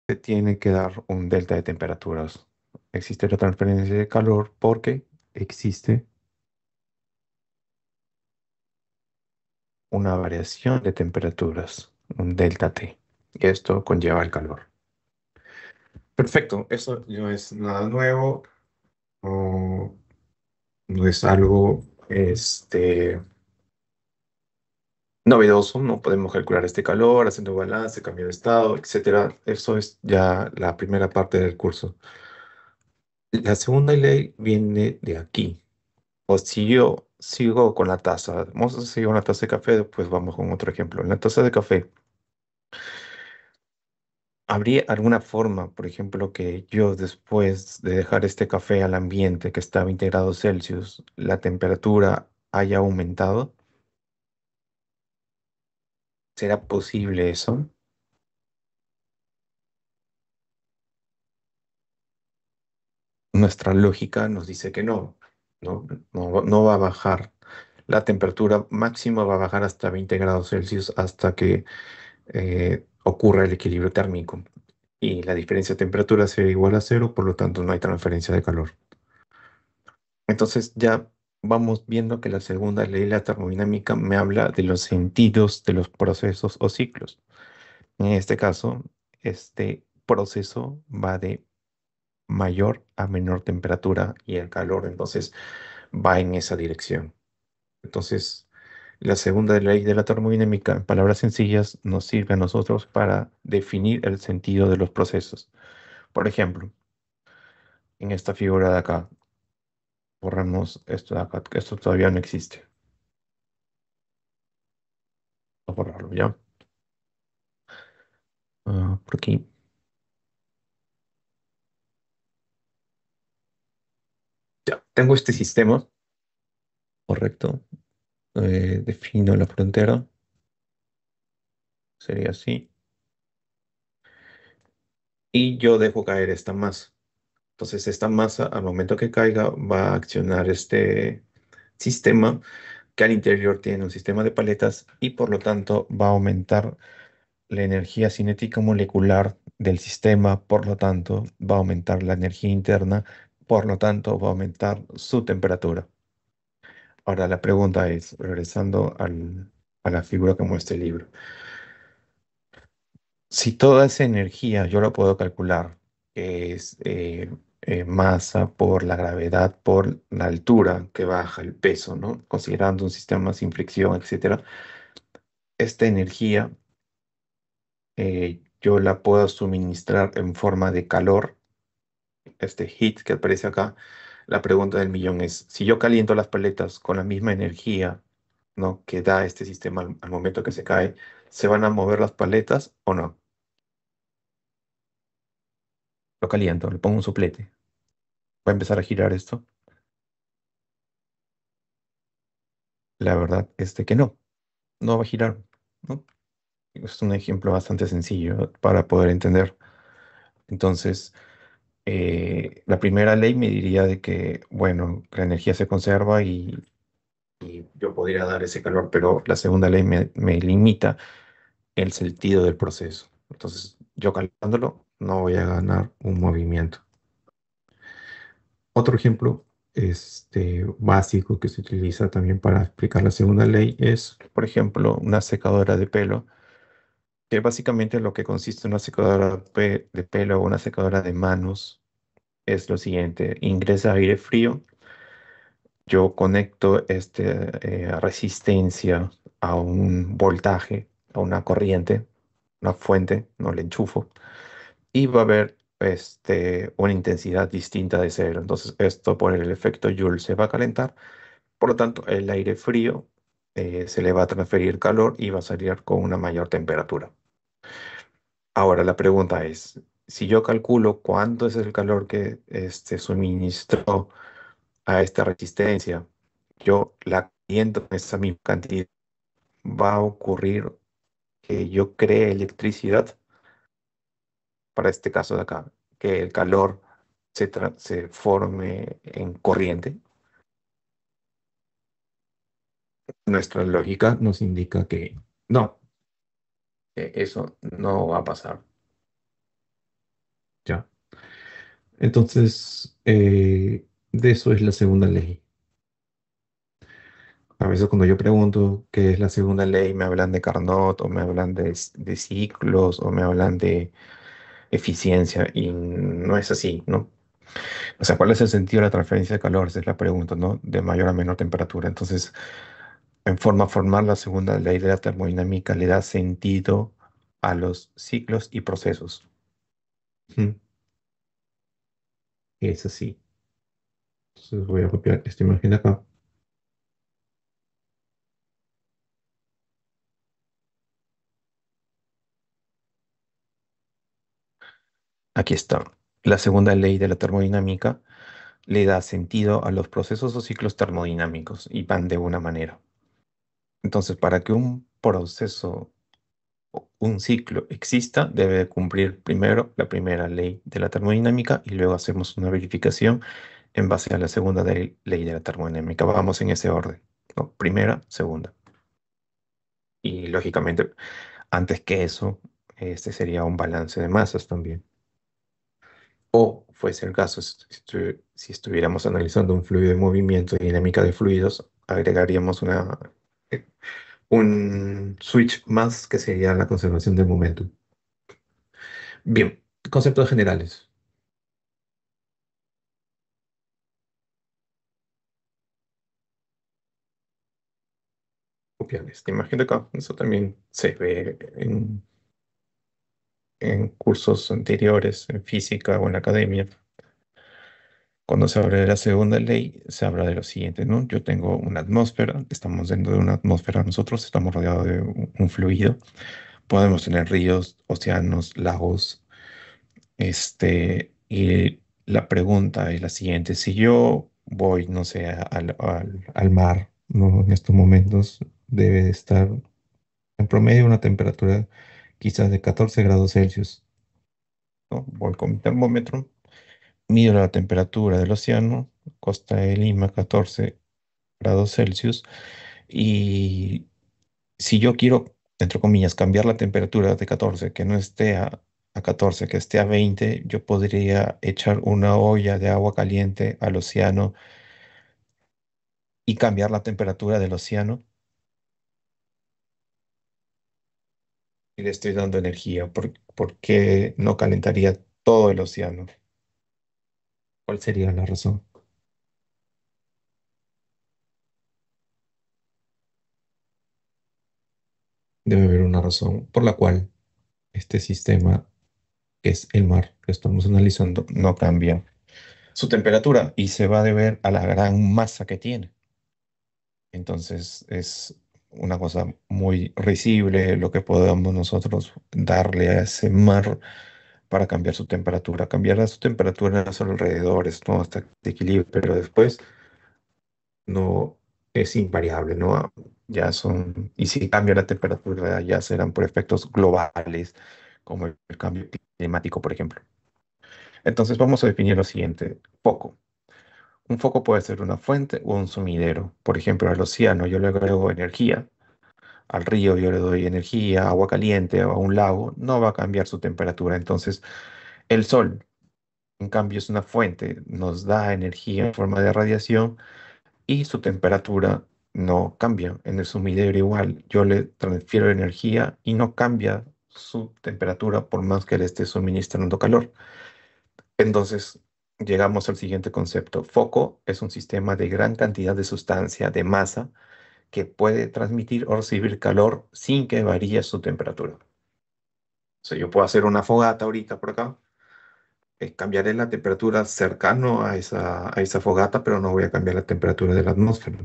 se tiene que dar un delta de temperaturas. Existe la transferencia de calor porque existe una variación de temperaturas, un delta T. Y esto conlleva el calor. Perfecto, eso no es nada nuevo, no, no es algo novedoso, no podemos calcular este calor, haciendo balance, cambio de estado, etcétera. Eso es ya la primera parte del curso. La segunda ley viene de aquí. O si yo sigo con la taza, vamos a seguir con la taza de café, pues vamos con otro ejemplo. En la taza de café, ¿habría alguna forma, por ejemplo, que yo después de dejar este café al ambiente que está a 20 grados Celsius, la temperatura haya aumentado? ¿Será posible eso? Nuestra lógica nos dice que no, no va a bajar. La temperatura máxima va a bajar hasta 20 grados Celsius hasta que ocurra el equilibrio térmico. Y la diferencia de temperatura será igual a cero, por lo tanto no hay transferencia de calor. Entonces ya vamos viendo que la segunda ley de la termodinámica me habla de los sentidos de los procesos o ciclos. En este caso, este proceso va de mayor a menor temperatura y el calor entonces va en esa dirección. Entonces, la segunda ley de la termodinámica, en palabras sencillas, nos sirve a nosotros para definir el sentido de los procesos. Por ejemplo, en esta figura de acá, borramos esto de acá, que esto todavía no existe. Vamos a borrarlo ya. Por aquí. Ya, tengo este sistema, correcto. Defino la frontera, sería así. Y yo dejo caer esta masa. Entonces, esta masa, al momento que caiga, va a accionar este sistema que al interior tiene un sistema de paletas y por lo tanto va a aumentar la energía cinética molecular del sistema, por lo tanto va a aumentar la energía interna, por lo tanto va a aumentar su temperatura. Ahora la pregunta es, regresando a la figura que muestra el libro, si toda esa energía yo la puedo calcular, que es masa por la gravedad, por la altura que baja el peso, ¿no? Considerando un sistema sin fricción, etcétera, esta energía yo la puedo suministrar en forma de calor, este heat que aparece acá. La pregunta del millón es, si yo caliento las paletas con la misma energía, ¿no? que da este sistema al momento que se cae, ¿se van a mover las paletas o no? Lo caliento, le pongo un soplete. ¿Va a empezar a girar esto? La verdad es de que no va a girar, ¿no? Es un ejemplo bastante sencillo para poder entender. Entonces, la primera ley me diría de que, bueno, la energía se conserva y yo podría dar ese calor, pero la segunda ley me limita el sentido del proceso. Entonces, yo calentándolo no voy a ganar un movimiento. Otro ejemplo básico que se utiliza también para explicar la segunda ley es, por ejemplo, una secadora de pelo, que básicamente lo que consiste en una secadora de pelo o una secadora de manos es lo siguiente: ingresa aire frío, yo conecto resistencia a un voltaje, a una corriente, una fuente, no le enchufo, y va a haber una intensidad distinta de cero. Entonces, esto por el efecto Joule se va a calentar, por lo tanto, el aire frío se le va a transferir calor y va a salir con una mayor temperatura. Ahora, la pregunta es, si yo calculo cuánto es el calor que suministró a esta resistencia, yo la caliento en esa misma cantidad, va a ocurrir que yo cree electricidad, para este caso de acá, que el calor se forme en corriente. Nuestra lógica nos indica que no, eso no va a pasar. Entonces, de eso es la segunda ley. A veces cuando yo pregunto qué es la segunda ley, me hablan de Carnot o me hablan de ciclos o me hablan de eficiencia y no es así, ¿no? O sea, ¿cuál es el sentido de la transferencia de calor? Esa es la pregunta, ¿no? De mayor a menor temperatura. Entonces, en forma formal, la segunda ley de la termodinámica le da sentido a los ciclos y procesos. Ujú. Es así. Entonces voy a copiar esta imagen de acá. Aquí está. La segunda ley de la termodinámica le da sentido a los procesos o ciclos termodinámicos y van de una manera. Entonces, para que un proceso o un ciclo exista, debe de cumplir primero la primera ley de la termodinámica y luego hacemos una verificación en base a la segunda ley de la termodinámica. Vamos en ese orden, ¿no? Primera, segunda. Y lógicamente, antes que eso, este sería un balance de masas también. O fuese el caso, si estuviéramos analizando un fluido de movimiento y dinámica de fluidos, agregaríamos un switch más que sería la conservación del momento. Bien, conceptos generales. Copiar esta imagen de acá. Eso también se ve en cursos anteriores, en física o en academia. Cuando se habla de la segunda ley, se habla de lo siguiente, ¿no? Yo tengo una atmósfera, estamos dentro de una atmósfera nosotros, estamos rodeados de un fluido. Podemos tener ríos, océanos, lagos, y la pregunta es la siguiente, si yo voy, no sé, al mar, ¿no? En estos momentos debe de estar en promedio una temperatura quizás de 14 grados Celsius, ¿no? Voy con mi termómetro, mido la temperatura del océano, costa de Lima, 14 grados Celsius, y si yo quiero, entre comillas, cambiar la temperatura de 14, que no esté a 14, que esté a 20, yo podría echar una olla de agua caliente al océano y cambiar la temperatura del océano y le estoy dando energía. ¿Por qué no calentaría todo el océano? ¿Cuál sería la razón? Debe haber una razón por la cual este sistema, que es el mar que estamos analizando, no cambia su temperatura y se va a deber a la gran masa que tiene. Entonces es una cosa muy risible lo que podamos nosotros darle a ese mar para cambiar su temperatura. Cambiar su temperatura a sus alrededores, ¿no? Hasta de equilibrio, pero después no es invariable, ¿no? Ya son, y si cambia la temperatura, ya serán por efectos globales, como el cambio climático, por ejemplo. Entonces vamos a definir lo siguiente, foco. Un foco puede ser una fuente o un sumidero. Por ejemplo, al océano yo le agrego energía, al río yo le doy energía, agua caliente o a un lago, no va a cambiar su temperatura. Entonces, el sol, en cambio, es una fuente, nos da energía en forma de radiación y su temperatura no cambia. En el sumidero igual, yo le transfiero energía y no cambia su temperatura por más que le esté suministrando calor. Entonces, llegamos al siguiente concepto. Foco es un sistema de gran cantidad de sustancia, de masa, que puede transmitir o recibir calor sin que varíe su temperatura. O sea, yo puedo hacer una fogata ahorita por acá, cambiaré la temperatura cercano a esa fogata, pero no voy a cambiar la temperatura de la atmósfera.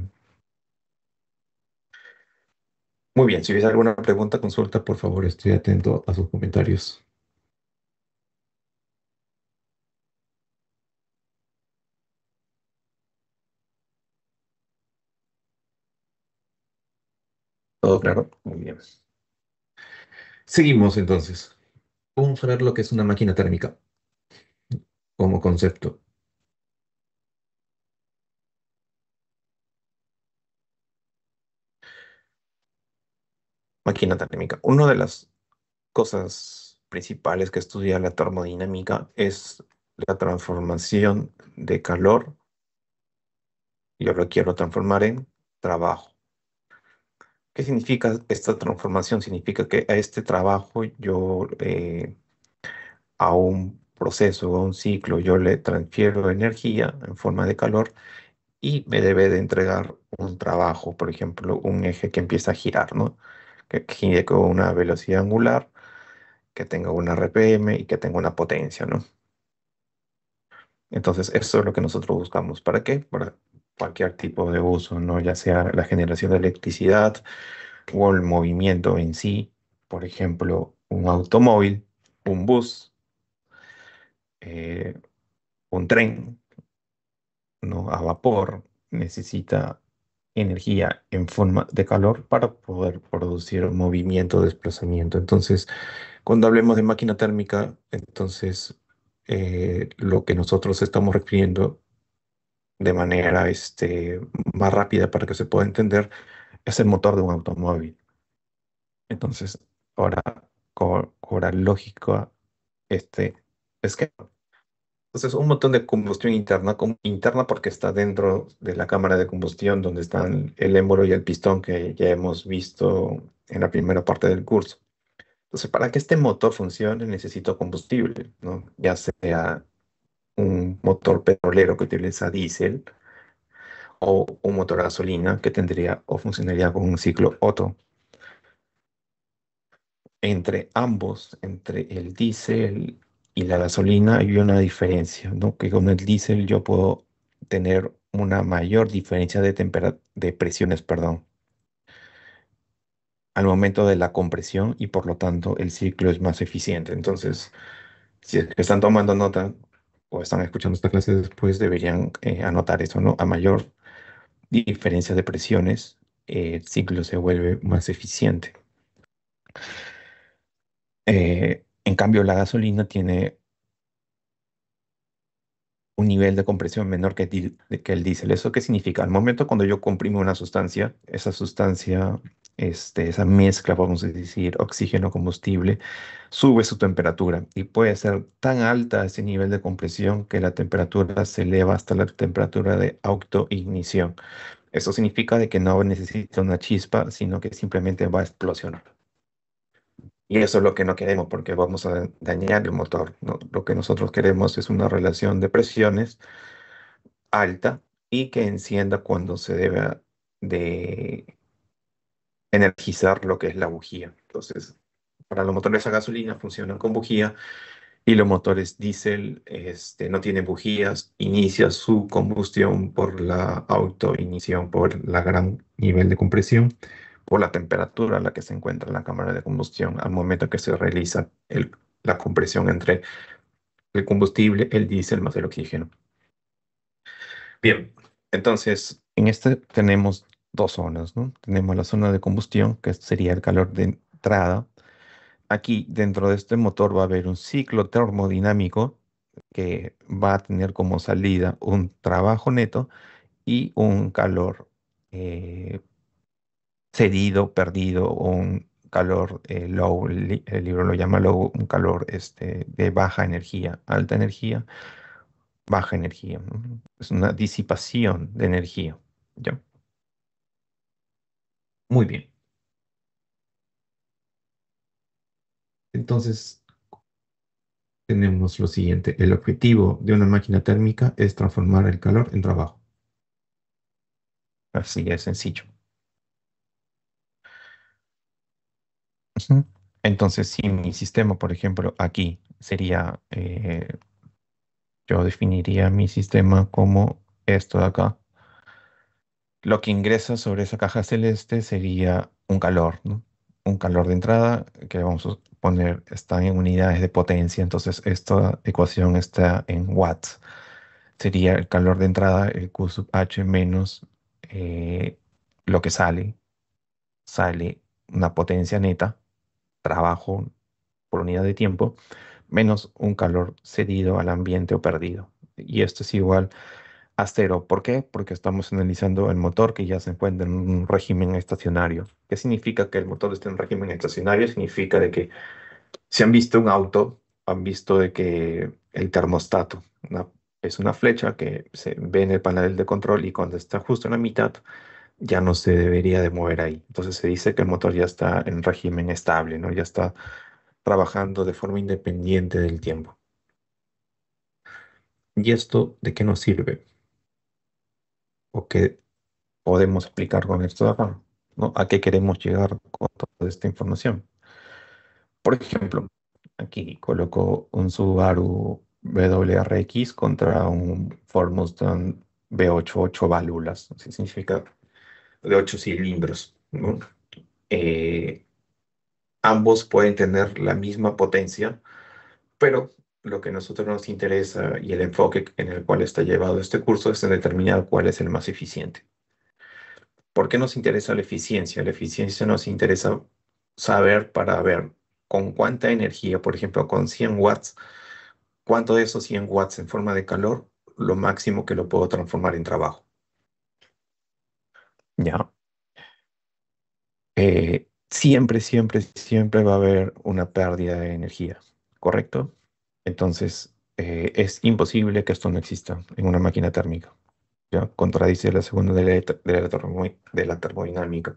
Muy bien, si hubiese alguna pregunta, consulta, por favor, estoy atento a sus comentarios. ¿Todo claro? Muy bien. Seguimos entonces. Vamos a ver lo que es una máquina térmica como concepto. Máquina térmica. Una de las cosas principales que estudia la termodinámica es la transformación de calor, yo lo quiero transformar en trabajo. ¿Qué significa esta transformación? Significa que a este trabajo yo, a un proceso, a un ciclo, yo le transfiero energía en forma de calor y me debe de entregar un trabajo, por ejemplo, un eje que empieza a girar, ¿no? Que gire con una velocidad angular, que tenga una RPM y que tenga una potencia, ¿no? Entonces, eso es lo que nosotros buscamos. ¿Para qué? Para cualquier tipo de uso, ¿no? Ya sea la generación de electricidad o el movimiento en sí. Por ejemplo, un automóvil, un bus, eh, un tren, ¿no? A vapor, necesita energía en forma de calor para poder producir movimiento, desplazamiento. Entonces, cuando hablemos de máquina térmica, entonces lo que nosotros estamos refiriendo de manera más rápida para que se pueda entender es el motor de un automóvil. Entonces, ahora cobra lógica este esquema. Entonces, un montón de combustión interna, interna porque está dentro de la cámara de combustión donde están el émbolo y el pistón que ya hemos visto en la primera parte del curso. Entonces, para que este motor funcione necesito combustible, ¿no? Ya sea un motor petrolero que utiliza diésel o un motor a gasolina que tendría o funcionaría con un ciclo Otto. Entre ambos, entre el diésel y la gasolina, hay una diferencia, ¿no? Que con el diésel yo puedo tener una mayor diferencia de presiones, perdón, al momento de la compresión y por lo tanto el ciclo es más eficiente. Entonces, si es que están tomando nota o están escuchando esta clase después, deberían anotar eso, ¿no? A mayor diferencia de presiones, el ciclo se vuelve más eficiente. En cambio, la gasolina tiene un nivel de compresión menor que el diésel. ¿Eso qué significa? Al momento cuando yo comprimo una sustancia, esa sustancia, esa mezcla, vamos a decir, oxígeno-combustible, sube su temperatura y puede ser tan alta ese nivel de compresión que la temperatura se eleva hasta la temperatura de autoignición. Eso significa de que no necesita una chispa, sino que simplemente va a explosionar. Y eso es lo que no queremos porque vamos a dañar el motor, ¿no? Lo que nosotros queremos es una relación de presiones alta y que encienda cuando se deba de energizar lo que es la bujía. Entonces, para los motores a gasolina funcionan con bujía y los motores diésel no tienen bujías, inicia su combustión por la autoignición, por la gran nivel de compresión, por la temperatura a la que se encuentra en la cámara de combustión al momento que se realiza la compresión entre el combustible, el diésel más el oxígeno. Bien, entonces en este tenemos dos zonas, ¿no? Tenemos la zona de combustión, que sería el calor de entrada. Aquí dentro de este motor va a haber un ciclo termodinámico que va a tener como salida un trabajo neto y un calor eh, cedido, perdido, o un calor low, el libro lo llama low, un calor de baja energía, alta energía, baja energía, ¿no? Es una disipación de energía. ¿Ya? Muy bien. Entonces, tenemos lo siguiente. El objetivo de una máquina térmica es transformar el calor en trabajo. Así de sencillo. Ujú. Entonces, si mi sistema, por ejemplo, aquí sería, yo definiría mi sistema como esto de acá. Lo que ingresa sobre esa caja celeste sería un calor, ¿no? Un calor de entrada que vamos a poner, está en unidades de potencia, entonces esta ecuación está en watts. Sería el calor de entrada, el Q sub H menos lo que sale una potencia neta, trabajo por unidad de tiempo, menos un calor cedido al ambiente o perdido. Y esto es igual a cero. ¿Por qué? Porque estamos analizando el motor que ya se encuentra en un régimen estacionario. ¿Qué significa que el motor esté en régimen estacionario? Significa de que si han visto un auto, han visto de que el termostato es una flecha que se ve en el panel de control y cuando está justo en la mitad ya no se debería de mover ahí. Entonces se dice que el motor ya está en régimen estable, ¿no? Ya está trabajando de forma independiente del tiempo. ¿Y esto de qué nos sirve? ¿O qué podemos explicar con esto de acá? ¿No? ¿A qué queremos llegar con toda esta información? Por ejemplo, aquí coloco un Subaru WRX contra un Ford Mustang V8 8 válvulas, así significa de 8 cilindros, ¿no? Eh, Ambos pueden tener la misma potencia, pero lo que a nosotros nos interesa y el enfoque en el cual está llevado este curso es en determinar cuál es el más eficiente. ¿Por qué nos interesa la eficiencia? La eficiencia nos interesa saber para ver con cuánta energía, por ejemplo, con 100 watts, cuánto de esos 100 watts en forma de calor, lo máximo que lo puedo transformar en trabajo. ¿Ya? Siempre, siempre, siempre va a haber una pérdida de energía, ¿correcto? Entonces, es imposible que esto no exista en una máquina térmica. ¿Ya? Contradice la segunda de la termodinámica.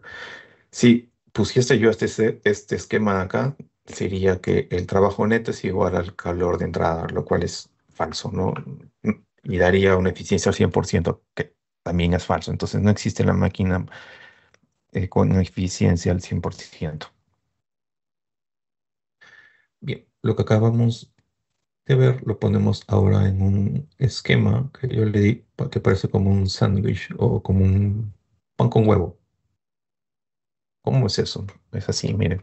Si pusiese yo este esquema de acá, sería que el trabajo neto es igual al calor de entrada, lo cual es falso, ¿no? Y daría una eficiencia al 100%, que también es falso. Entonces no existe la máquina con una eficiencia al 100%. Bien, lo que acabamos de ver lo ponemos ahora en un esquema que yo le di, que parece como un sándwich o como un pan con huevo. ¿Cómo es eso? Es así, miren.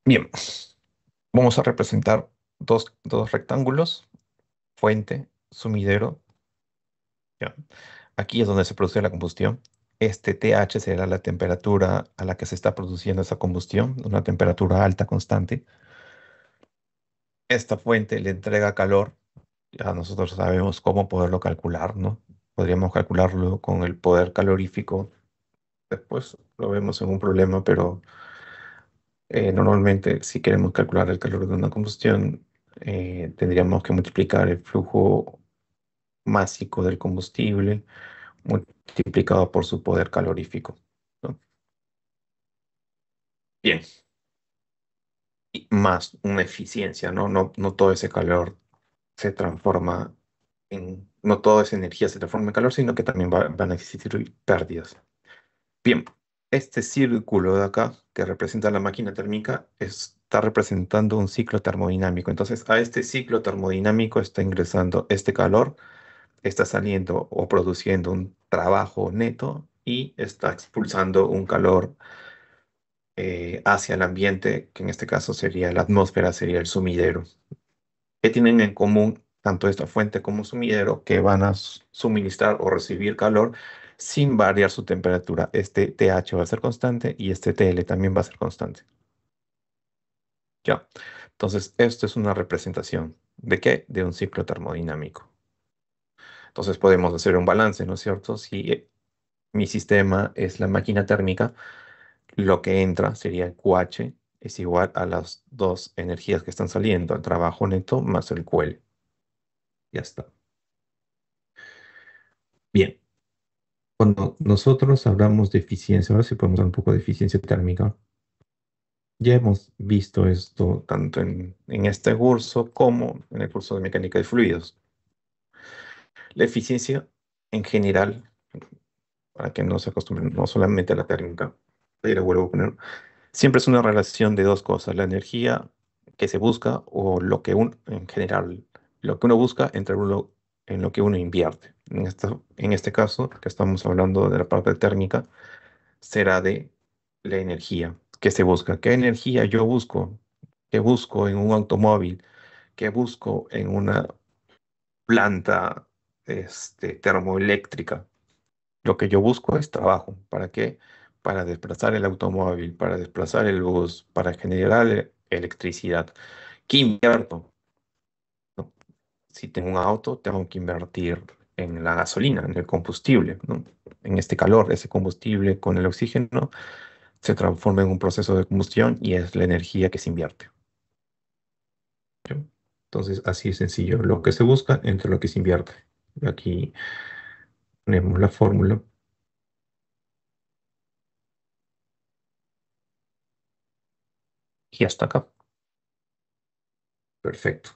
Bien, vamos a representar dos rectángulos, fuente, sumidero. ¿Ya? Aquí es donde se produce la combustión. Este TH será la temperatura a la que se está produciendo esa combustión, una temperatura alta constante. Esta fuente le entrega calor. Ya nosotros sabemos cómo poderlo calcular, ¿no? Podríamos calcularlo con el poder calorífico. Después lo vemos en un problema, pero normalmente si queremos calcular el calor de una combustión, tendríamos que multiplicar el flujo másico del combustible multiplicado por su poder calorífico, ¿no? Bien, y más una eficiencia, ¿no? No todo ese calor se transforma no toda esa energía se transforma en calor, sino que también van a existir pérdidas. Bien, este círculo de acá, que representa la máquina térmica, está representando un ciclo termodinámico. Entonces, a este ciclo termodinámico está ingresando este calor, está saliendo o produciendo un trabajo neto y está expulsando un calor hacia el ambiente, que en este caso sería la atmósfera, sería el sumidero. ¿Qué tienen en común tanto esta fuente como sumidero? Que van a suministrar o recibir calor sin variar su temperatura. Este TH va a ser constante y este TL también va a ser constante. ¿Ya? Entonces, esto es una representación. ¿De qué? De un ciclo termodinámico. Entonces, podemos hacer un balance, ¿no es cierto? Si mi sistema es la máquina térmica, lo que entra sería el QH, es igual a las dos energías que están saliendo, el trabajo neto más el QL. Ya está. Bien. Cuando nosotros hablamos de eficiencia, ahora sí podemos hablar un poco de eficiencia térmica. Ya hemos visto esto tanto en este curso como en el curso de mecánica de fluidos. La eficiencia en general, para que no se acostumbren no solamente a la térmica, ahí la vuelvo a poner, siempre es una relación de dos cosas, la energía que se busca o lo que en general, lo que uno busca entre en lo que uno invierte. En este caso, que estamos hablando de la parte térmica, será de la energía que se busca. ¿Qué energía yo busco? ¿Qué busco en un automóvil? ¿Qué busco en una planta termoeléctrica? Lo que yo busco es trabajo. ¿Para qué? Para desplazar el automóvil, para desplazar el bus, para generar electricidad. ¿Qué invierto? ¿No? Si tengo un auto, tengo que invertir en la gasolina, en el combustible, ¿no? En este calor, ese combustible con el oxígeno se transforma en un proceso de combustión y es la energía que se invierte. ¿Ya? Entonces, así es sencillo. Lo que se busca entre lo que se invierte. Y aquí ponemos la fórmula y hasta acá. Perfecto.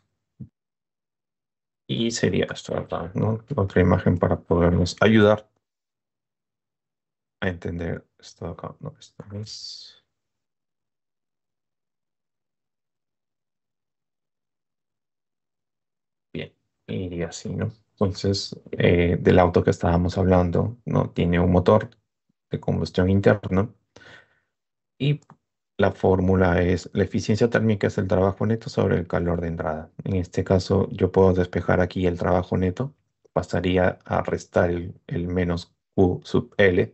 Y sería esto, ¿verdad? ¿No? Otra imagen para podernos ayudar a entender esto de acá. No, esto es bien. Y así, ¿no? Entonces, del auto que estábamos hablando, ¿no? Tiene un motor de combustión interna y la fórmula es la eficiencia térmica es el trabajo neto sobre el calor de entrada. En este caso, yo puedo despejar aquí el trabajo neto, pasaría a restar el menos Q sub L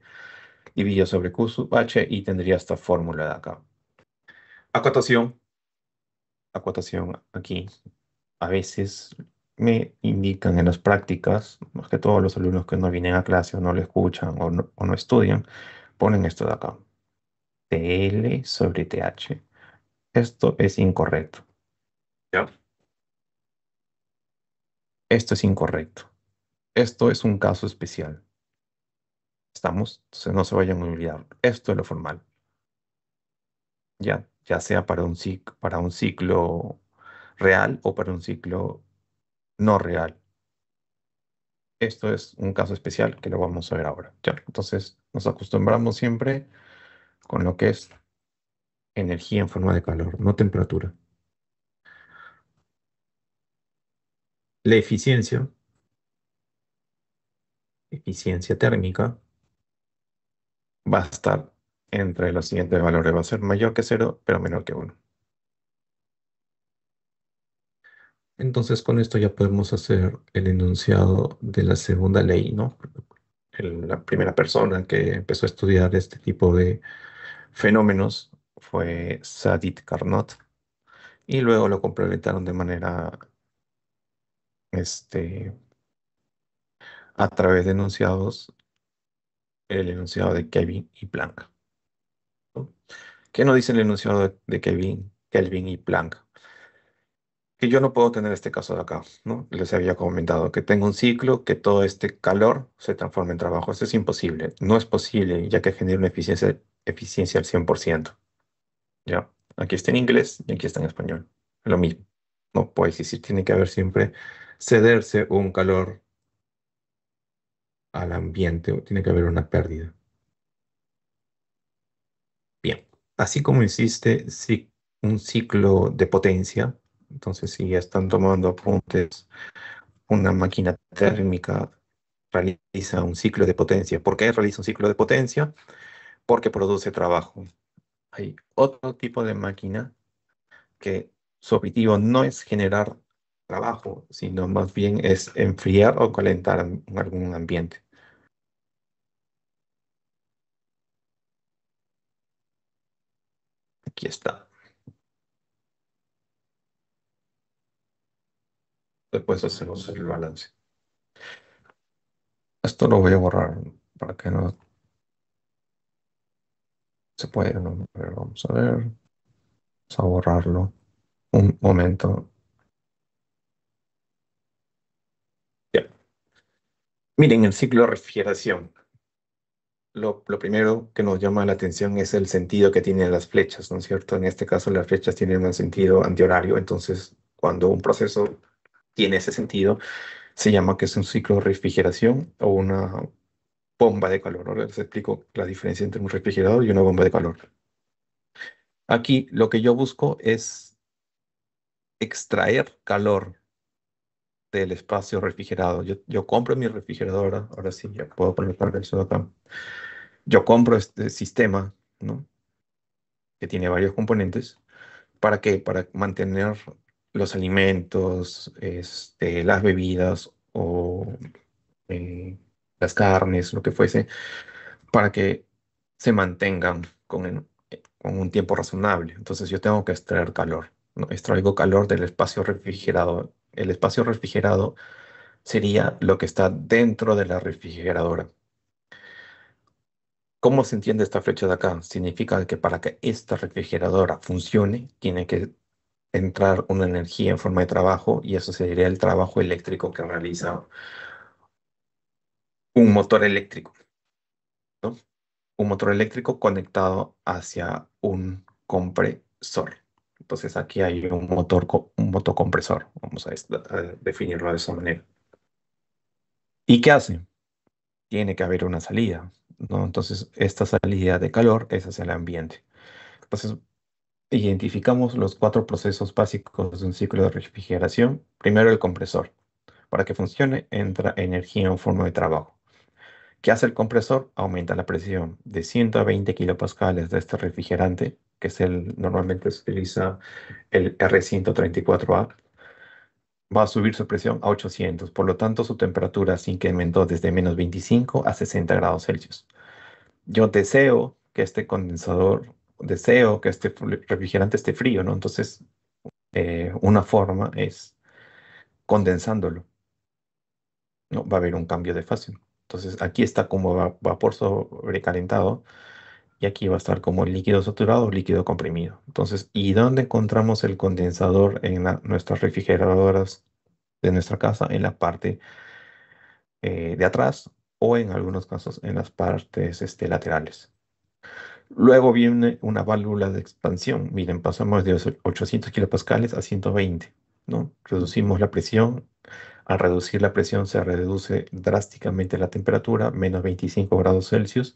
dividido sobre Q sub H y tendría esta fórmula de acá. Acotación, acotación aquí. A veces me indican en las prácticas, más que todos los alumnos que no vienen a clase o no lo escuchan o no estudian, ponen esto de acá. TL sobre TH. Esto es incorrecto. ¿Ya? Esto es incorrecto. Esto es un caso especial. ¿Estamos? Entonces no se vayan a olvidar. Esto es lo formal. Ya sea para un ciclo real o para un ciclo no real. Esto es un caso especial que lo vamos a ver ahora. ¿Ya? Entonces nos acostumbramos siempre con lo que es energía en forma de calor, no temperatura. La eficiencia térmica, va a estar entre los siguientes valores. Va a ser mayor que cero, pero menor que uno. Entonces, con esto ya podemos hacer el enunciado de la segunda ley, ¿no? La primera persona que empezó a estudiar este tipo de fenómenos fue Saadet Carnot y luego lo complementaron de manera, este, a través de enunciados, el enunciado de Kelvin y Planck, ¿no? ¿Qué nos dice el enunciado de Kelvin y Planck? Que yo no puedo tener este caso de acá, ¿no? Les había comentado que tengo un ciclo, que todo este calor se transforma en trabajo. Eso es imposible. No es posible, ya que genera una eficiencia al 100%. ¿Ya? Aquí está en inglés y aquí está en español. Lo mismo. No puedes decir, tiene que haber siempre cederse un calor al ambiente, o tiene que haber una pérdida. Bien. Así como existe un ciclo de potencia, entonces si ya están tomando apuntes, una máquina térmica realiza un ciclo de potencia. ¿Por qué realiza un ciclo de potencia? Porque produce trabajo. Hay otro tipo de máquina que su objetivo no es generar trabajo, sino más bien es enfriar o calentar algún ambiente. Aquí está. Después hacemos el balance. Esto lo voy a borrar para que no se pueda. ¿No? A ver, vamos a ver. Vamos a borrarlo. Un momento. Ya. Miren el ciclo de refrigeración. Lo primero que nos llama la atención es el sentido que tienen las flechas, ¿no es cierto? En este caso, las flechas tienen un sentido antihorario, entonces, cuando un proceso tiene ese sentido, se llama que es un ciclo de refrigeración o una bomba de calor. Ahora les explico la diferencia entre un refrigerador y una bomba de calor. Aquí lo que yo busco es extraer calor del espacio refrigerado. Yo compro mi refrigeradora, ahora sí, ya puedo poner para eso acá. Yo compro este sistema, ¿no? Que tiene varios componentes. ¿Para qué? Para mantener los alimentos, las bebidas o eh, las carnes, lo que fuese, para que se mantengan con un tiempo razonable. Entonces yo tengo que extraer calor, ¿no? Extraigo calor del espacio refrigerado. El espacio refrigerado sería lo que está dentro de la refrigeradora. ¿Cómo se entiende esta flecha de acá? Significa que para que esta refrigeradora funcione, tiene que entrar una energía en forma de trabajo y eso sería el trabajo eléctrico que realiza un motor eléctrico, ¿no? Un motor eléctrico conectado hacia un compresor. Entonces aquí hay un motor, un motocompresor, vamos a definirlo de esa manera. ¿Y qué hace? Tiene que haber una salida, ¿no? Entonces esta salida de calor es hacia el ambiente. Entonces identificamos los cuatro procesos básicos de un ciclo de refrigeración. Primero el compresor. Para que funcione entra energía en forma de trabajo. ¿Qué hace el compresor? Aumenta la presión de 120 kilopascales de este refrigerante, que es normalmente se utiliza el R134A, va a subir su presión a 800, por lo tanto su temperatura se incrementó desde -25 a 60 grados Celsius. Yo deseo que este refrigerante esté frío, ¿no? Entonces, una forma es condensándolo, ¿no? Va a haber un cambio de fase. Entonces, aquí está como vapor sobrecalentado y aquí va a estar como líquido saturado o líquido comprimido. Entonces, ¿y dónde encontramos el condensador en nuestras refrigeradoras de nuestra casa? En la parte de atrás o en algunos casos en las partes laterales. Luego viene una válvula de expansión. Miren, pasamos de 800 kilopascales a 120, ¿no? Reducimos la presión. Al reducir la presión se reduce drásticamente la temperatura, -25 grados Celsius,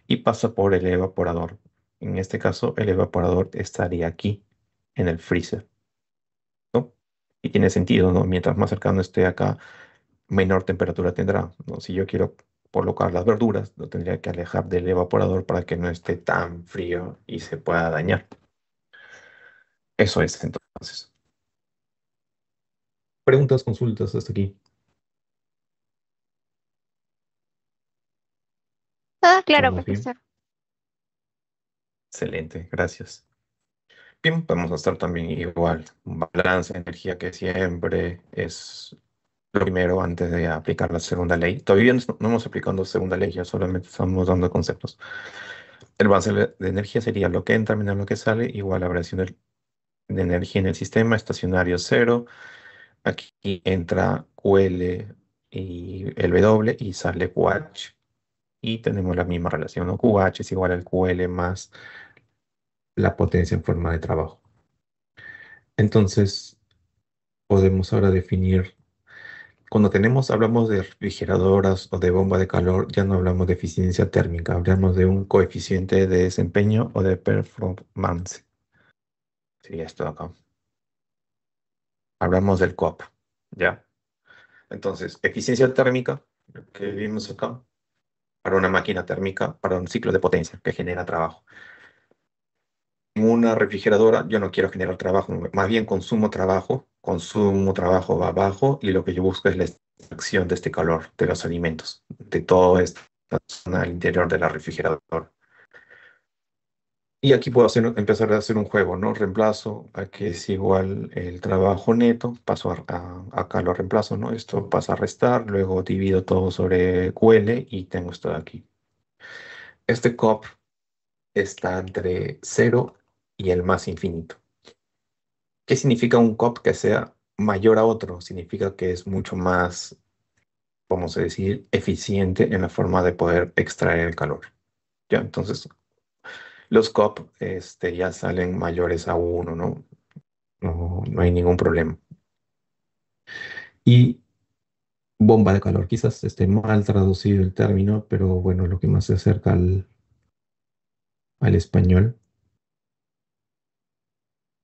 y pasa por el evaporador. En este caso, el evaporador estaría aquí, en el freezer, ¿no? Y tiene sentido, ¿no? Mientras más cercano esté acá, menor temperatura tendrá, ¿no? Si yo quiero colocar las verduras, lo tendría que alejar del evaporador para que no esté tan frío y se pueda dañar. Eso es, entonces. Preguntas, consultas hasta aquí. Todo claro, ¿Vamos bien? profesor. Excelente, gracias. Bien, vamos a estar también igual. Un balance de energía que siempre es lo primero antes de aplicar la segunda ley. Todavía no hemos aplicado segunda ley, ya solamente estamos dando conceptos. El balance de energía sería lo que entra menos lo que sale, igual a la variación de energía en el sistema, estacionario cero. Aquí entra QL y el W y sale QH. Y tenemos la misma relación, ¿no? QH es igual al QL más la potencia en forma de trabajo. Entonces, podemos ahora definir, cuando hablamos de refrigeradoras o de bomba de calor, ya no hablamos de eficiencia térmica, hablamos de un coeficiente de desempeño o de performance. Sería esto de acá. Hablamos del COP, ¿ya? Entonces, eficiencia térmica, lo que vimos acá, para una máquina térmica, para un ciclo de potencia que genera trabajo. En una refrigeradora yo no quiero generar trabajo, más bien consumo trabajo va abajo y lo que yo busco es la extracción de este calor, de los alimentos, de todo esta zona al interior de la refrigeradora. Y aquí puedo empezar a hacer un juego, ¿no? Reemplazo a que es igual el trabajo neto, paso acá lo reemplazo, ¿no? Esto pasa a restar, luego divido todo sobre QL y tengo esto de aquí. Este COP está entre cero y el más infinito. ¿Qué significa un COP que sea mayor a otro? Significa que es mucho más, vamos a decir, eficiente en la forma de poder extraer el calor. ¿Ya? Entonces, los COP ya salen mayores a uno, ¿no? No hay ningún problema. Y bomba de calor, quizás esté mal traducido el término, pero bueno, lo que más se acerca al español,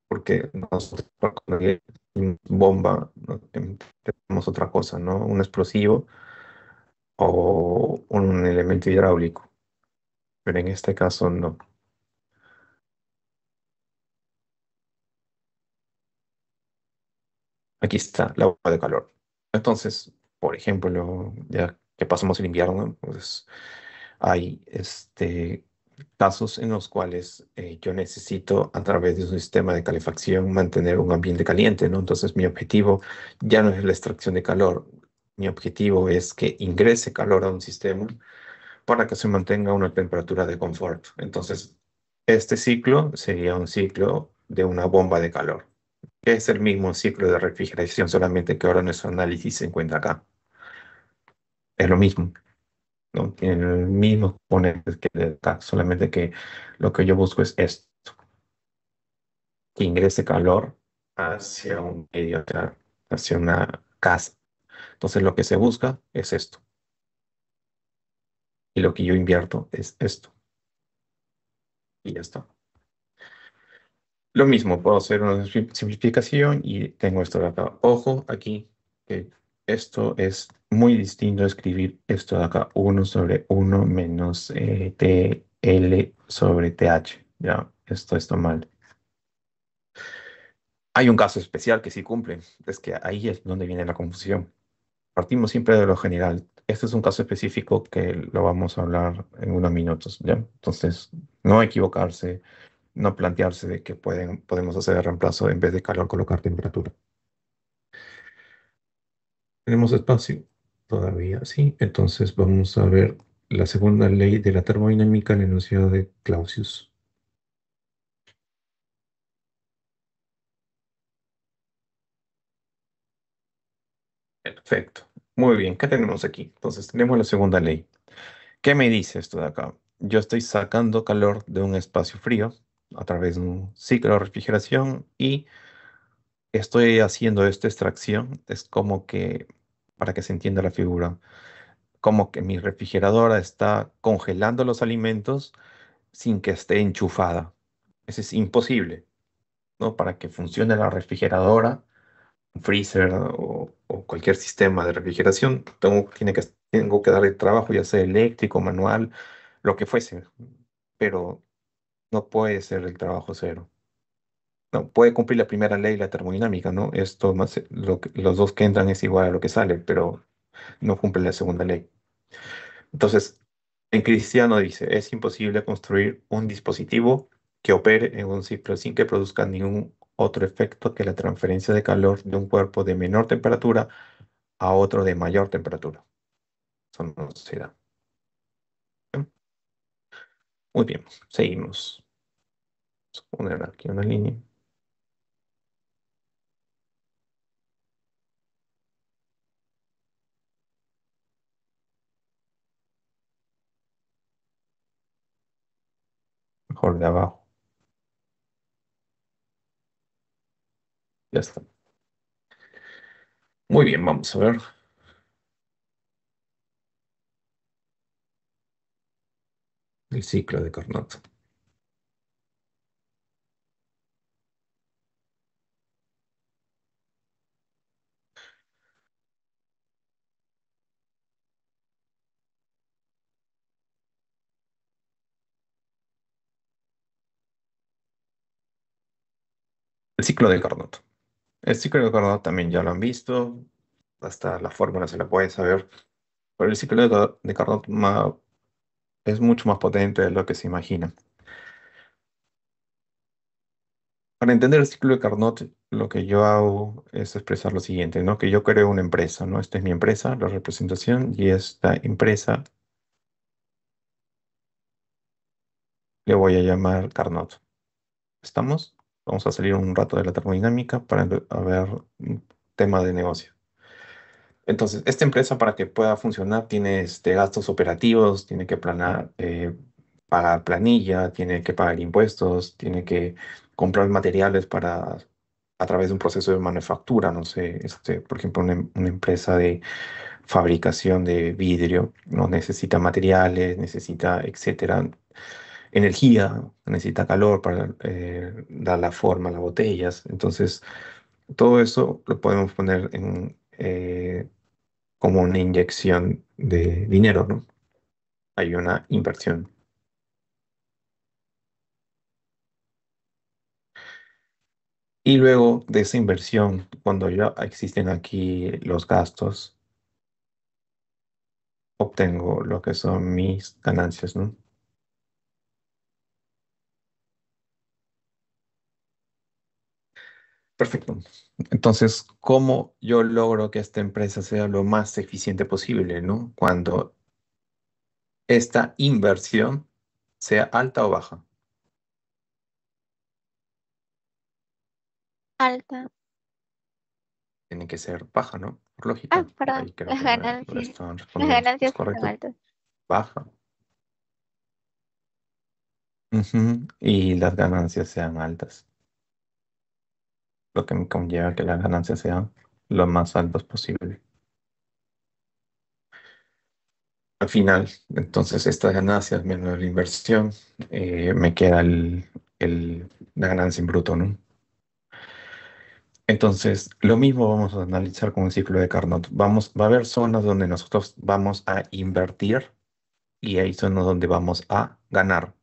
porque nosotros cuando le decimos bomba, ¿no? Tenemos otra cosa, ¿no? Un explosivo o un elemento hidráulico, pero en este caso no. Aquí está la bomba de calor. Entonces, por ejemplo, ya que pasamos el invierno, pues hay casos en los cuales yo necesito, a través de un sistema de calefacción, mantener un ambiente caliente, ¿no? Entonces, mi objetivo ya no es la extracción de calor, mi objetivo es que ingrese calor a un sistema para que se mantenga una temperatura de confort. Entonces, este ciclo sería un ciclo de una bomba de calor, que es el mismo ciclo de refrigeración, solamente que ahora nuestro análisis se encuentra acá. Es lo mismo, ¿no? Tiene el mismo componentes que de acá, solamente que lo que yo busco es esto, que ingrese calor hacia un medio, hacia una casa. Entonces, lo que se busca es esto, y lo que yo invierto es esto, y ya está. Lo mismo, puedo hacer una simplificación y tengo esto de acá. Ojo aquí, que esto es muy distinto a escribir esto de acá, uno sobre uno menos TL sobre TH. Ya, esto está mal. Hay un caso especial que sí cumple, es que ahí es donde viene la confusión. Partimos siempre de lo general. Este es un caso específico que lo vamos a hablar en unos minutos, ¿ya? Entonces, no equivocarse, no plantearse de que podemos hacer el reemplazo en vez de calor, colocar temperatura. Tenemos espacio todavía, sí. Entonces vamos a ver la segunda ley de la termodinámica, el enunciado de Clausius. Perfecto. Muy bien, ¿qué tenemos aquí? Entonces tenemos la segunda ley. ¿Qué me dice esto de acá? Yo estoy sacando calor de un espacio frío a través de un ciclo de refrigeración y estoy haciendo esta extracción. Es como que, para que se entienda la figura, como que mi refrigeradora está congelando los alimentos sin que esté enchufada. Eso es imposible, ¿no? Para que funcione la refrigeradora, un freezer o cualquier sistema de refrigeración, tengo que darle trabajo, ya sea eléctrico, manual, lo que fuese, pero no puede ser el trabajo cero. No, puede cumplir la primera ley, la termodinámica, ¿no? Esto más, los dos que entran es igual a lo que sale, pero no cumple la segunda ley. Entonces, en Cristiano dice, es imposible construir un dispositivo que opere en un ciclo sin que produzca ningún otro efecto que la transferencia de calor de un cuerpo de menor temperatura a otro de mayor temperatura. Eso no se da. Bien. Muy bien, seguimos. Vamos a poner aquí una línea, mejor de abajo. Ya está. Muy bien, vamos a ver el ciclo de Carnot. El ciclo de Carnot. El ciclo de Carnot también ya lo han visto, hasta la fórmula se la puede saber, pero el ciclo de Carnot es mucho más potente de lo que se imagina. Para entender el ciclo de Carnot, lo que yo hago es expresar lo siguiente, ¿no? Que yo creo una empresa, ¿no? Esta es mi empresa, la representación, y esta empresa le voy a llamar Carnot. ¿Estamos? Vamos a salir un rato de la termodinámica para a ver un tema de negocio. Entonces, esta empresa para que pueda funcionar tiene gastos operativos, tiene que pagar planilla, tiene que pagar impuestos, tiene que comprar materiales a través de un proceso de manufactura, no sé, por ejemplo, una empresa de fabricación de vidrio, no necesita materiales, necesita, etcétera, energía, necesita calor para dar la forma a las botellas. Entonces, todo eso lo podemos poner como una inyección de dinero, ¿no? Hay una inversión. Y luego de esa inversión, cuando ya existen aquí los gastos, obtengo lo que son mis ganancias, ¿no? Perfecto. Entonces, ¿cómo yo logro que esta empresa sea lo más eficiente posible, ¿no? Cuando esta inversión sea alta o baja. Alta. Tiene que ser baja, ¿no? Por Ah, lógica. perdón, Ahí creo las que me lo ganancias. estaban Las respondiendo. ¿Es ganancias están correcto? altas. Baja. Ujú. Y las ganancias sean altas, lo que me conlleva que las ganancias sean lo más altas posible. Al final, entonces, estas ganancias menos la inversión, me queda la ganancia en bruto, ¿no? Entonces, lo mismo vamos a analizar con el ciclo de Carnot. Va a haber zonas donde nosotros vamos a invertir y hay zonas donde vamos a ganar.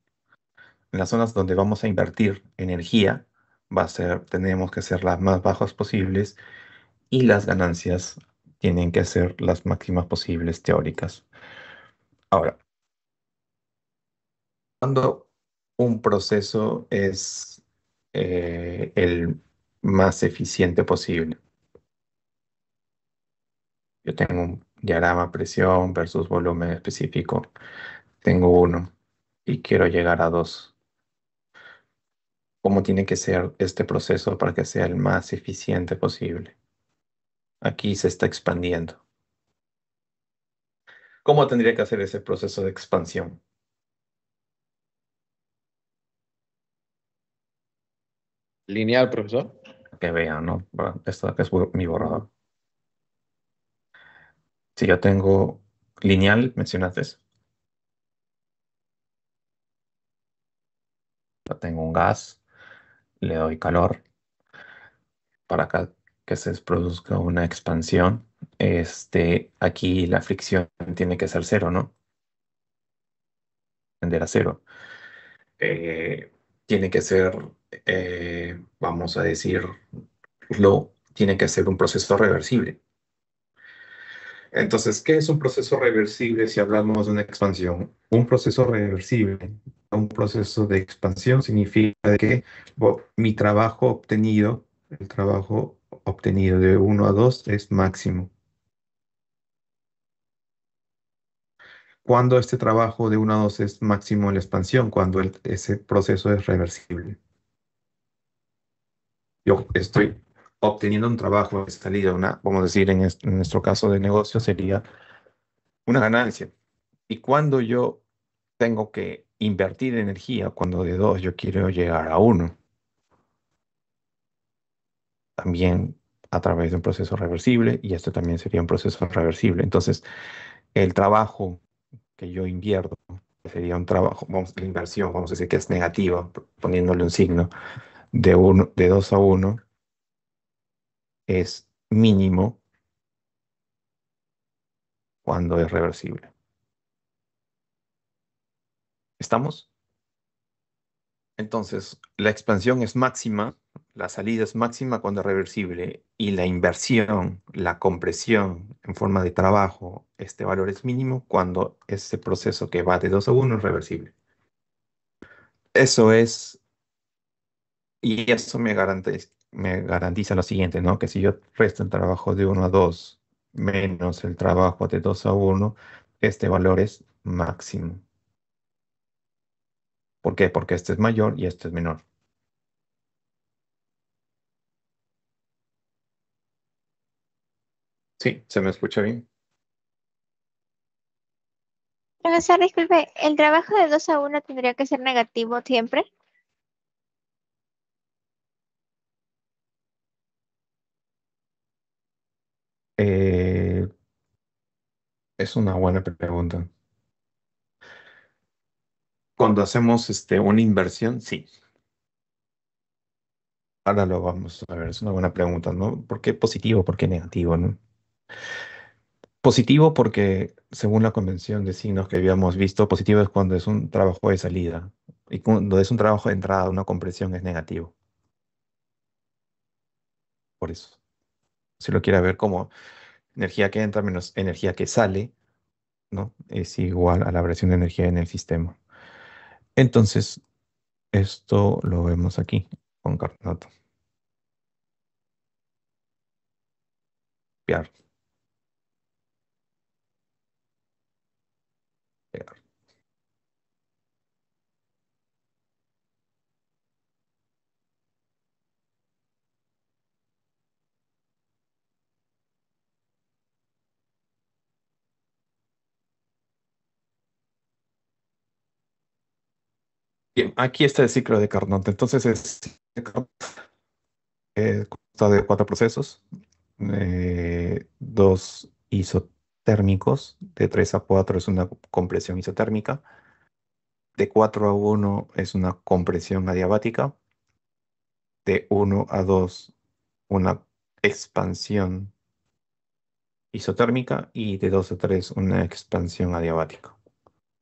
En las zonas donde vamos a invertir energía, tenemos que ser las más bajas posibles y las ganancias tienen que ser las máximas posibles teóricas. Ahora, cuando un proceso es el más eficiente posible, yo tengo un diagrama presión versus volumen específico, tengo uno y quiero llegar a dos. ¿Cómo tiene que ser este proceso para que sea el más eficiente posible? Aquí se está expandiendo. ¿Cómo tendría que hacer ese proceso de expansión? Lineal, profesor. Que vean, ¿no? Bueno, esto que es mi borrador. Si yo tengo lineal, mencionaste, yo tengo un gas, le doy calor para que se produzca una expansión. Aquí la fricción tiene que ser cero, ¿no? Tender a cero. Eh, Tiene que ser, vamos a decirlo, tiene que ser un proceso reversible. Entonces, ¿qué es un proceso reversible si hablamos de una expansión? Un proceso reversible, un proceso de expansión significa que mi trabajo obtenido, el trabajo obtenido de uno a 2 es máximo. Cuando este trabajo de uno a 2 es máximo en la expansión, cuando ese proceso es reversible. Yo estoy obteniendo un trabajo de salida, vamos a decir, en nuestro caso de negocio sería una ganancia. Y cuando yo tengo que invertir energía, cuando de 2 yo quiero llegar a uno, también a través de un proceso reversible, y esto también sería un proceso reversible. Entonces, el trabajo que yo invierto sería un trabajo, la inversión, vamos a decir que es negativa, poniéndole un signo de 2 a uno, es mínimo cuando es reversible. ¿Estamos? Entonces, la expansión es máxima, la salida es máxima cuando es reversible y la inversión, la compresión en forma de trabajo, este valor es mínimo cuando ese proceso que va de 2 a uno es reversible. Eso es, y eso me garantiza lo siguiente, ¿no? Que si yo resto el trabajo de uno a 2 menos el trabajo de 2 a uno, este valor es máximo. ¿Por qué? Porque este es mayor y este es menor. Sí, ¿se me escucha bien? Profesor, disculpe, ¿el trabajo de 2 a 1 tendría que ser negativo siempre? Eh, es una buena pregunta. Cuando hacemos una inversión, sí. Ahora lo vamos a ver, es una buena pregunta, ¿no? ¿Por qué positivo? ¿Por qué negativo, no? Positivo porque, según la convención de signos que habíamos visto, positivo es cuando es un trabajo de salida. Y cuando es un trabajo de entrada, una compresión es negativo. Por eso. Si lo quiere ver como energía que entra menos energía que sale, ¿no? Es igual a la variación de energía en el sistema. Entonces, esto lo vemos aquí con Carnot. Copiar, pegar. Bien, aquí está el ciclo de Carnot. Entonces, consta de cuatro procesos, dos isotérmicos, de 3 a 4 es una compresión isotérmica, de 4 a 1 es una compresión adiabática, de 1 a 2 una expansión isotérmica y de 2 a 3 una expansión adiabática.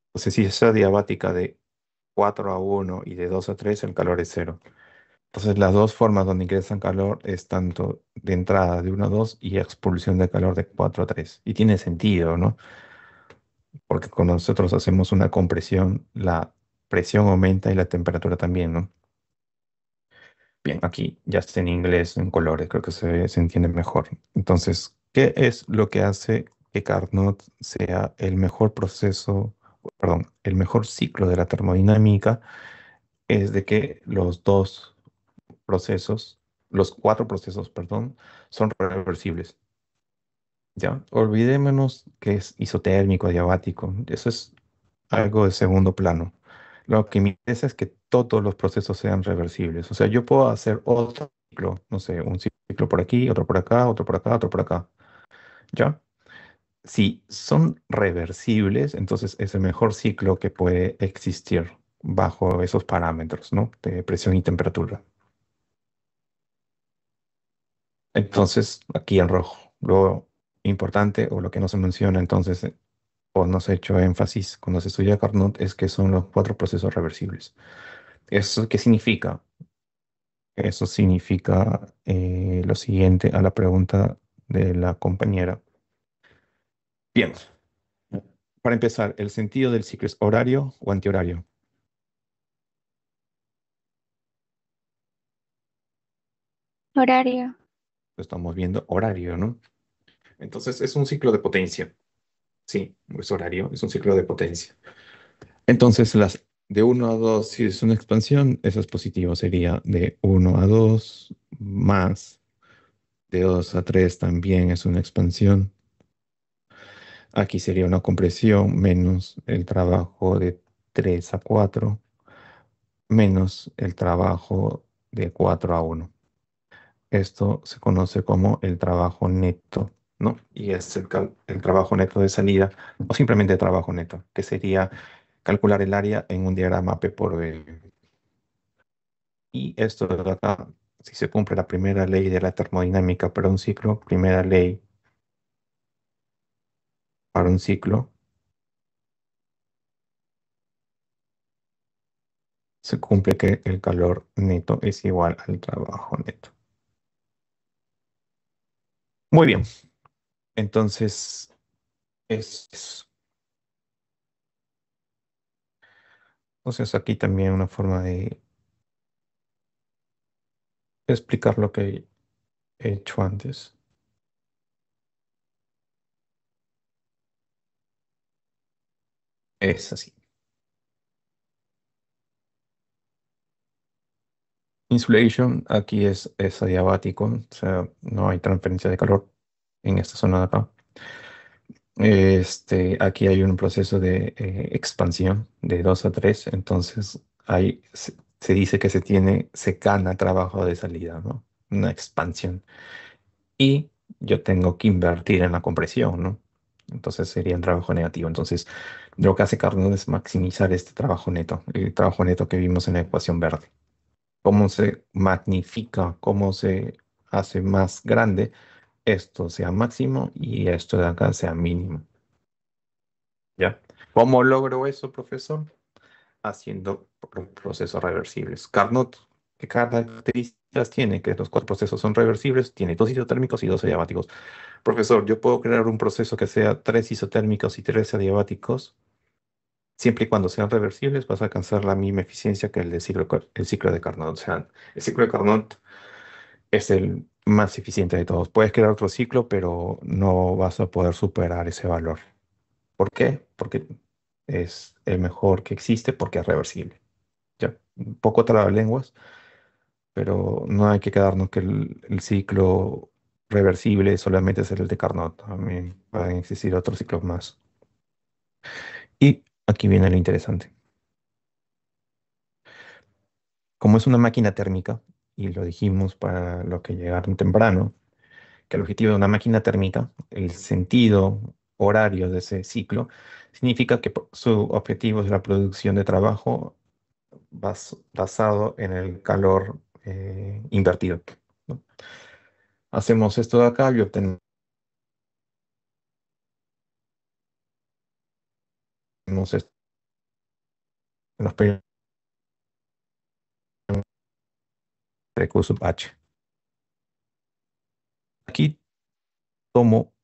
Entonces, si es adiabática de 4 a 1 y de 2 a 3 el calor es cero. Entonces, las dos formas donde ingresan calor es tanto de entrada de 1 a 2 y expulsión de calor de 4 a 3. Y tiene sentido, ¿no? Porque cuando nosotros hacemos una compresión, la presión aumenta y la temperatura también, ¿no? Bien, aquí ya está en inglés, en colores, creo que se entiende mejor. Entonces, ¿qué es lo que hace que Carnot sea el mejor proceso, perdón, el mejor ciclo de la termodinámica? Es de que los dos procesos, los cuatro procesos, perdón, son reversibles. Ya, olvidémonos que es isotérmico, adiabático. Eso es algo de segundo plano. Lo que me interesa es que todos los procesos sean reversibles. O sea, yo puedo hacer otro ciclo, no sé, un ciclo por aquí, otro por acá, otro por acá, otro por acá. ¿Ya? Si son reversibles, entonces es el mejor ciclo que puede existir bajo esos parámetros, ¿no? De presión y temperatura. Entonces, aquí en rojo. Lo importante o lo que no se menciona entonces, o no se ha hecho énfasis cuando se estudia Carnot, es que son los cuatro procesos reversibles. ¿Eso qué significa? Eso significa lo siguiente a la pregunta de la compañera. Bien, para empezar, ¿el sentido del ciclo es horario o antihorario? Horario. Lo estamos viendo horario, ¿no? Entonces es un ciclo de potencia. Sí, es horario, es un ciclo de potencia. Entonces las de 1 a 2, si es una expansión, eso es positivo, sería de 1 a 2 más de 2 a 3 también es una expansión. Aquí sería una compresión menos el trabajo de 3 a 4 menos el trabajo de 4 a 1. Esto se conoce como el trabajo neto, ¿no? Y es el trabajo neto de salida o simplemente trabajo neto, que sería calcular el área en un diagrama P por B. Y esto de acá, si se cumple la primera ley de la termodinámica para un ciclo, primera ley para un ciclo, se cumple que el calor neto es igual al trabajo neto. Muy bien, entonces es, entonces aquí también una forma de explicar lo que he hecho antes. Es así. Insulation aquí es adiabático, o sea, no hay transferencia de calor en esta zona de acá. Aquí hay un proceso de expansión de 2 a 3, entonces ahí se dice que se gana trabajo de salida, ¿no? Una expansión. Y yo tengo que invertir en la compresión, ¿no? Entonces sería un trabajo negativo. Entonces, lo que hace Carnot es maximizar este trabajo neto, el trabajo neto que vimos en la ecuación verde. Cómo se magnifica, cómo se hace más grande, esto sea máximo y esto de acá sea mínimo. ¿Ya? ¿Cómo logro eso, profesor? Haciendo procesos reversibles. Carnot, ¿qué características tiene? Que los cuatro procesos son reversibles, tiene dos isotérmicos y dos adiabáticos. Profesor, yo puedo crear un proceso que sea tres isotérmicos y tres adiabáticos, siempre y cuando sean reversibles, vas a alcanzar la misma eficiencia que el ciclo de Carnot. O sea, el ciclo de Carnot es el más eficiente de todos. Puedes crear otro ciclo, pero no vas a poder superar ese valor. ¿Por qué? Porque es el mejor que existe, porque es reversible. Ya, un poco trabalenguas, pero no hay que quedarnos que el ciclo reversible solamente es el de Carnot. También pueden existir otros ciclos más. Y aquí viene lo interesante. como es una máquina térmica, y lo dijimos para los que llegaron temprano, que el objetivo de una máquina térmica, el sentido horario de ese ciclo, significa que su objetivo es la producción de trabajo basado en el calor invertido, ¿no? Hacemos esto de acá y obtenemos esto en los periodos de Q sub H. Aquí tomo